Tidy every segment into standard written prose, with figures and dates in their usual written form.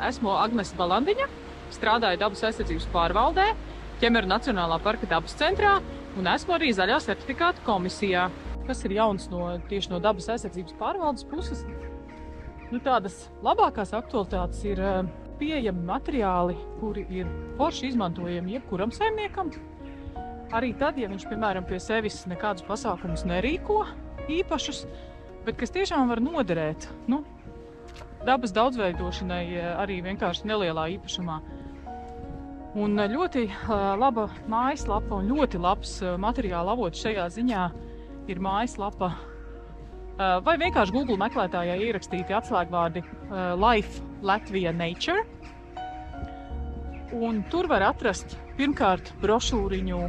Esmu Agnese Balandiņa, strādāju dabas aizsardzības pārvaldē, Ķemeru Nacionālā parka dabas centrā un esmu arī zaļā certifikāta komisijā. Kas ir jauns tieši no dabas aizsardzības pārvaldes puses? Tādas labākās aktualitātes ir pieejami materiāli, kuri ir forši izmantojami jebkuram saimniekam. Arī tad, ja viņš, piemēram, pie sevis nekādus pasākumus nerīko īpašus, bet kas tiešām var noderēt dabas daudzveidošanai arī vienkārši nelielā īpašumā. Un ļoti laba mājaslapa un ļoti labs materiāla avots šajā ziņā ir mājaslapa vai vienkārši Google meklētājā ierakstīti atslēgvārdi Life Latvia Nature. Un tur var atrast pirmkārt brošūriņu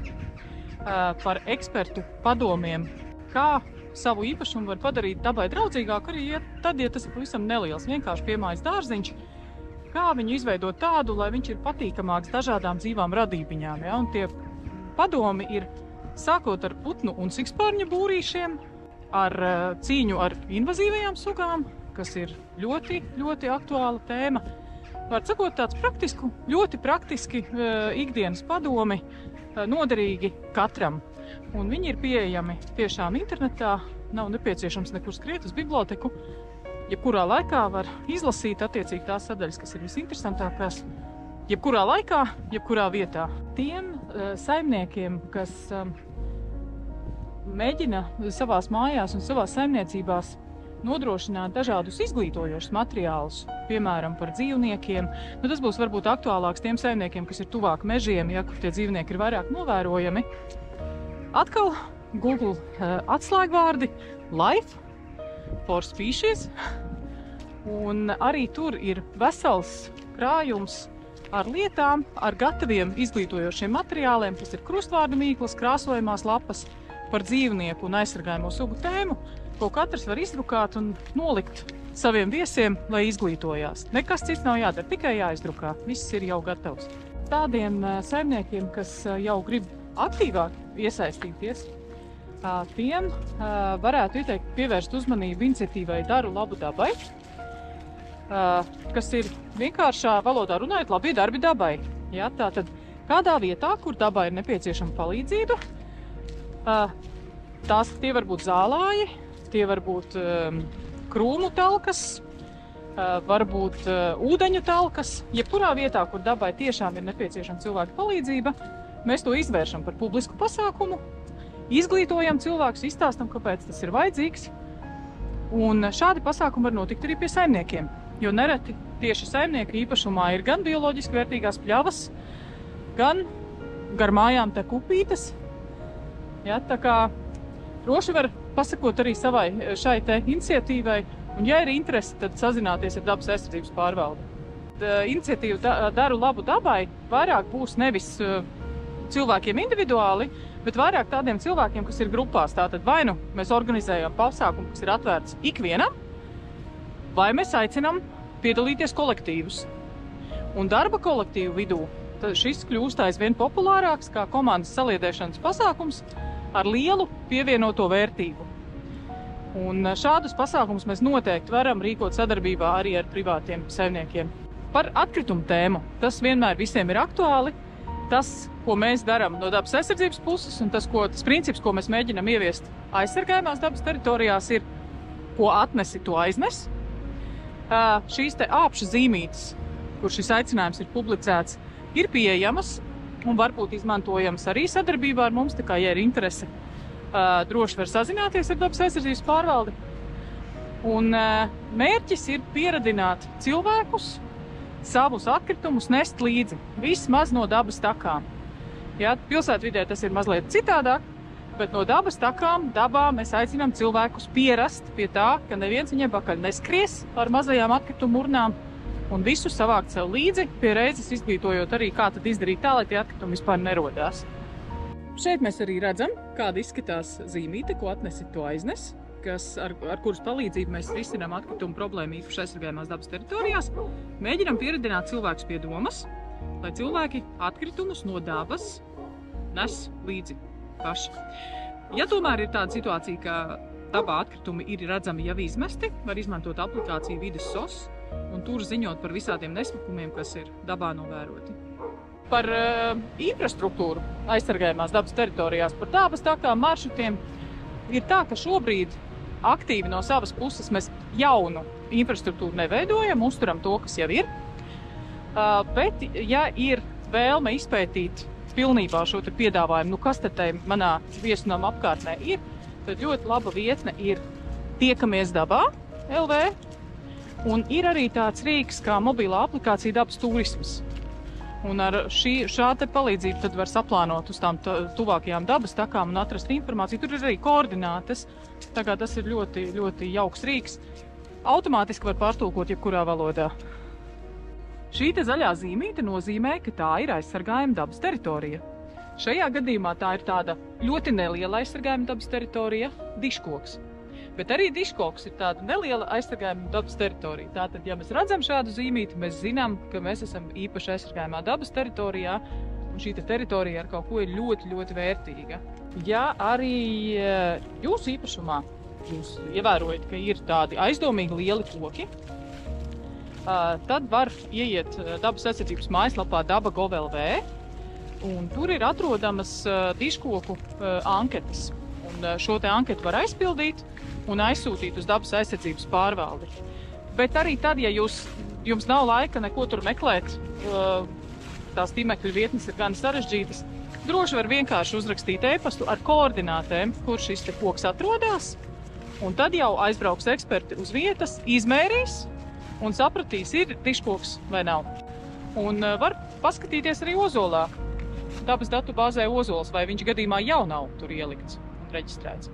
par ekspertu padomiem, kā savu īpašumu var padarīt dabai draudzīgāku, arī tad, ja tas ir pavisam neliels, vienkārši piemājas dārziņš, kā viņu izveidot tādu, lai viņš ir patīkamāks dažādām dzīvām radībiņām. Ja? Un tie padomi ir sākot ar putnu un sikspārņu būrīšiem, ar cīņu ar invazīvajām sugām, kas ir ļoti, ļoti aktuāla tēma. Var sakot, tāds ļoti praktiski ikdienas padomi, noderīgi katram. Un viņi ir pieejami tiešām internetā, nav nepieciešams nekur skriet uz biblioteku. Jebkurā laikā var izlasīt attiecīgi tās sadaļas, kas ir visinteresantākās. Jebkurā laikā, jebkurā vietā. Tiem saimniekiem, kas mēģina savās mājās un savās saimniecībās nodrošināt dažādus izglītojošus materiālus, piemēram, par dzīvniekiem. Tas būs varbūt aktuālāks tiem saimniekiem, kas ir tuvāk mežiem, ja kur tie dzīvnieki ir vairāk novērojami. Atkal Google atslēgvārdi Life for Species, un arī tur ir vesels krājums ar lietām, ar gataviem izglītojošiem materiāliem, kas ir krustvārdu mīklas, krāsojumās lapas par dzīvnieku un aizsargājamo sugu tēmu, ko katrs var izdrukāt un nolikt saviem viesiem, lai izglītojās. Nekas cits nav jādara, tikai jāizdrukā. Viss ir jau gatavs. Tādiem saimniekiem, kas jau grib aktīvāk iesaistīties, tiem varētu ieteikt pievērst uzmanību iniciatīvai Daru labu dabai, kas ir vienkāršā valodā runājot labie darbi dabai. Ja, tātad kādā vietā, kur dabai ir nepieciešama palīdzība, tie var būt zālāji, tie var būt krūmu telkas, varbūt ūdeņu telkas. Jebkurā vietā, kur dabai tiešām ir nepieciešama cilvēka palīdzība, mēs to izvēršam par publisku pasākumu, izglītojam cilvēkus, izstāstam, kāpēc tas ir vajadzīgs. Un šādi pasākumi var notikt arī pie saimniekiem, jo nereti tieši saimnieku īpašumā ir gan bioloģiski vērtīgās pļavas, gan gar mājām tek upītes. Ja, tā kā droši var pasakot arī savai šai te iniciatīvai, un ja ir interese, tad sazināties ar dabas aizsardzības pārvaldi. Iniciatīva Daru labu dabai vairāk būs nevis cilvēkiem individuāli, bet vairāk tādiem cilvēkiem, kas ir grupās. Tātad vai nu mēs organizējam pasākumu, kas ir atvērts ikvienam, vai mēs aicinam piedalīties kolektīvus. Un darba kolektīvu vidū šis kļūst aizvien populārāks kā komandas saliedēšanas pasākums ar lielu pievienoto vērtību. Un šādus pasākumus mēs noteikti varam rīkot sadarbībā arī ar privātiem saimniekiem. Par atkritumu tēmu. Tas vienmēr visiem ir aktuāli. Tas, ko mēs darām no dabas aizsardzības puses, un tas princips, ko mēs mēģinam ieviest aizsargājumās dabas teritorijās, ir, ko atnesi, to aiznes. Šīs te āpšu zīmītes, kur šis aicinājums ir publicēts, ir pieejamas un varbūt izmantojams arī sadarbībā ar mums, tā kā, ja ir interese, droši var sazināties ar dabas aizsardzības pārvaldi. Un mērķis ir pieradināt cilvēkus savus atkritumus nest līdzi, vismaz no dabas takām. Ja, pilsētvidē tas ir mazliet citādāk, bet no dabas takām, dabā mēs aicinām cilvēkus pierast pie tā, ka neviens viņiem pakaļ neskries ar mazajām atkritumu urnām un visu savākt sev līdzi, pie reizes izglītojot arī, kā tad izdarīt tā, lai tie atkritumi vispār nerodās. Šeit mēs arī redzam, kāda izskatās zīmīte, ko atnesi, to aiznes, ar kuras palīdzību mēs risinām atkritumu problēmu īpaši aizsargājumās dabas teritorijās. Mēģinām pieradināt cilvēkus pie domas, lai cilvēki atkritumus no dabas nes līdzi paši. Ja tomēr ir tāda situācija, ka dabā atkritumi ir redzami jau izmesti, var izmantot aplikāciju Vides SOS, un tur ziņot par visādiem nesmukumiem, kas ir dabā novēroti. Par infrastruktūru aizsargājumās dabas teritorijās, par dabas takām, maršrutiem ir tā, ka šobrīd aktīvi no savas puses mēs jaunu infrastruktūru neveidojam, uzturam to, kas jau ir. Bet, ja ir vēlme izpētīt pilnībā šo te piedāvājumu, kas tad te manā viesunām apkārtnē ir, tad ļoti laba vietne ir Tiekamies dabā LV, un ir arī tāds rīks kā mobilā aplikācija Dabas turisms. Un ar šā te palīdzību tad var saplānot uz tām tuvākajām dabas takām un atrast informāciju. Tur ir arī koordinātes, tā kā tas ir ļoti, ļoti jauks rīks. Automātiski var pārtulkot jebkurā valodā. Šī te zaļā zīmīte nozīmē, ka tā ir aizsargājama dabas teritorija. Šajā gadījumā tā ir tāda ļoti neliela aizsargājama dabas teritorija – Diškoks. Bet arī Diškoks ir tāda neliela aizsargājuma dabas teritorija. Tātad, ja mēs redzam šādu zīmīti, mēs zinām, ka mēs esam īpaši aizsargājumā dabas teritorijā, un šī teritorija ar kaut ko ir ļoti, ļoti vērtīga. Ja arī jūsu īpašumā jūs ievērojat, ka ir tādi aizdomīgi lieli koki, tad var ieiet dabas aizsardzības mājaslapā daba.gov.lv, un tur ir atrodamas diškoku anketas. Un šo te anketu var aizpildīt un aizsūtīt uz dabas aizsardzības pārvaldi. Bet arī tad, ja jums nav laika neko tur meklēt, tās tīmekļa vietnes ir gan sarežģītas, droši var vienkārši uzrakstīt e-pastu ar koordinātēm, kur šis te koks atrodas, un tad jau aizbrauks eksperti uz vietas, izmērīs un sapratīs, ir diškoks vai nav. Un var paskatīties arī Ozolā, dabas datu bāzē Ozols, vai viņš gadījumā jau nav tur ielikts un reģistrēts.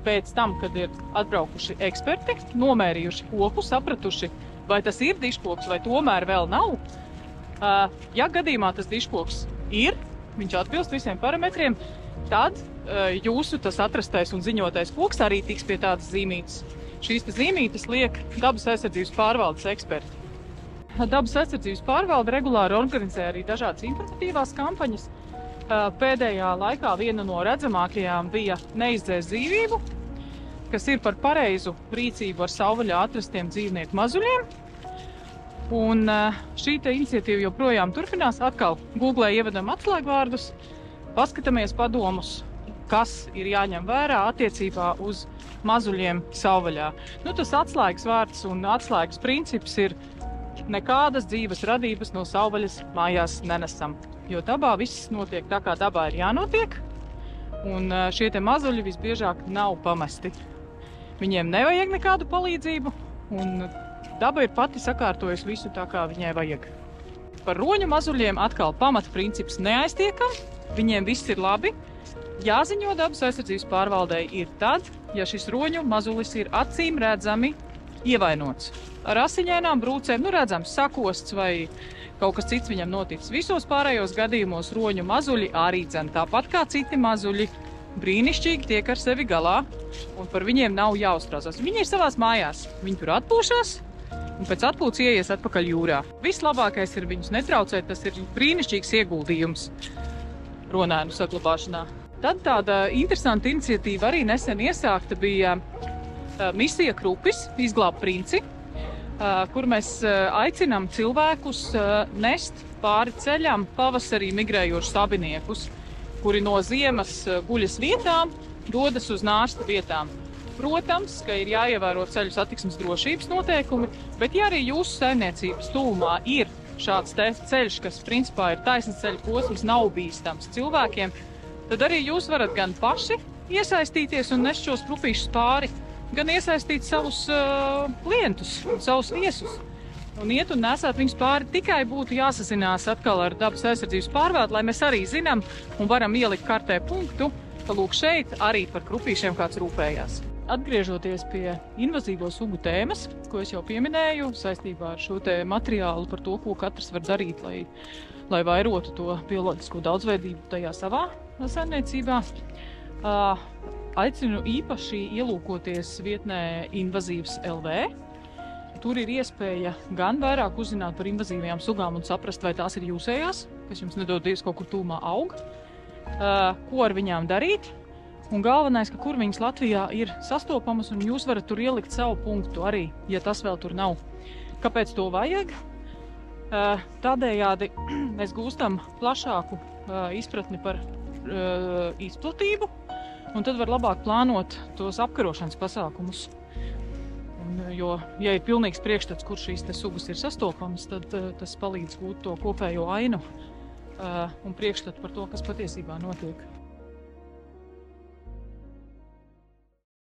Pēc tam, kad ir atbraukuši eksperti, nomērījuši koku, sapratuši, vai tas ir diškoks vai tomēr vēl nav, ja gadījumā tas diškoks ir, viņš atbilst visiem parametriem, tad jūsu tas atrastais un ziņotais koks arī tiks pie tādas zīmītes. Šīs zīmītes liek dabas aizsardzības pārvaldes eksperti. Dabas aizsardzības pārvalde regulāri organizē arī dažādas informatīvās kampaņas. Pēdējā laikā viena no redzamākajām bija Neizdzēs dzīvību, kas ir par pareizu rīcību ar savvaļā atrastiem dzīvnieku mazuļiem. Un šī te iniciatīva joprojām turpinās. Atkal Googlē ievedam atslēgvārdus, paskatāmies padomus, kas ir jāņem vērā attiecībā uz mazuļiem savvaļā. Tas atslēgas vārds un atslēgas princips ir nekādas dzīves radības no savvaļas mājās nenesam. Jo dabā viss notiek tā, kā dabā ir jānotiek, un šie te mazuļi visbiežāk nav pamesti. Viņiem nevajag nekādu palīdzību, un daba ir pati sakārtojusi visu tā, kā viņai vajag. Par roņu mazuļiem atkal pamata princips neaiztiekam, viņiem viss ir labi. Jāziņo dabas aizsardzības pārvaldei ir tad, ja šis roņu mazulis ir acīm redzami ievainots. Ar asiņainām brūcēm, redzams, sakosts vai kaut kas cits viņam noticis. Visos pārējos gadījumos roņu mazuļi arī tāpat kā citi mazuļi brīnišķīgi tiek ar sevi galā, un par viņiem nav jāuztraucas. Viņi ir savās mājās, viņi tur atpūšas, un pēc atpūtas ieies atpakaļ jūrā. Vislabākais ir viņus netraucēt, tas ir brīnišķīgs ieguldījums ronēnu saglabāšanā. Tad tāda interesanta iniciatīva arī nesen iesākta bija misija Krupis, izglābt princi, kur mēs aicinām cilvēkus nest pāri ceļam pavasarī migrējošus sabiniekus, kuri no ziemas guļas vietām dodas uz nārsta vietām. Protams, ka ir jāievēro ceļu satiksmes drošības noteikumi, bet ja arī jūsu saimniecības tuvumā ir šāds ceļš, kas principā ir taisnas ceļa posms, nav bīstams cilvēkiem, tad arī jūs varat gan paši iesaistīties un nest šos krupīšus pāri, gan iesaistīt savus klientus, savus viesus. Un iet un nesāt viņus pāri, tikai būtu jāsazinās atkal ar dabas aizsardzības pārvaldi, lai mēs arī zinām un varam ielikt kartē punktu, ka lūk šeit arī par krupīšiem kāds rūpējās. Atgriežoties pie invazīvo sugu tēmas, ko es jau pieminēju, saistībā ar šo te materiālu par to, ko katrs var darīt, lai vairotu to bioloģisko daudzveidību tajā savā saimniecībā. Aicinu īpaši ielūkoties vietnē Invazīvs LV. Tur ir iespēja gan vairāk uzzināt par invazīvajām sugām un saprast, vai tās ir jūsējās, kas jums nedodies kaut kur tūmā aug, ko ar viņām darīt. Un galvenais, ka kur viņas Latvijā ir sastopamas, un jūs varat tur ielikt savu punktu arī, ja tas vēl tur nav. Kāpēc to vajag? Tādējādi mēs gūstam plašāku izpratni par izplatību, un tad var labāk plānot tos apkarošanas pasākumus. Jo, ja ir pilnīgs priekšstats, kur šīs sugas ir sastopamas, tad tas palīdz gūt to kopējo ainu un priekšstatu par to, kas patiesībā notiek.